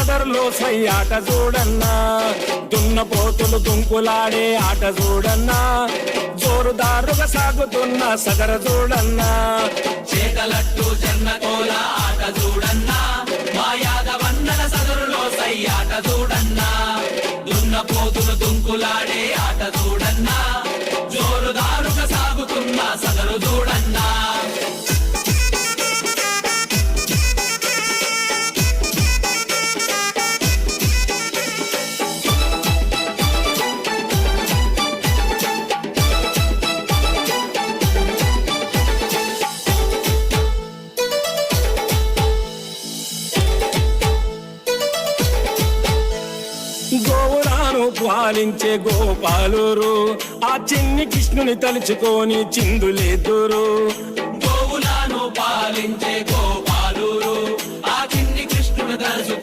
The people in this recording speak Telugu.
సదరులో సయ్యాట చూడన్నా, దున్నపోతులు దుంకులాడే ఆట చూడన్నా, జోరుదారుగా సాగుతున్న సదర చూడన్నా, చేతలట్టు జన్నకోల ఆట చూడన్నా, మా యాదవన్నల సదరులో సయ్యాట చూడన్నా, దున్నపోతులు దుంకులాడే ఆట చూడన్నా, జోరుదారుగా సాగుతున్న సదరు చూడన్నా. గోవురాను పాలించే గోపాలురు, ఆ చిన్ని కృష్ణుని తలుచుకొని చిందులేదురు. గోవులను పాలించే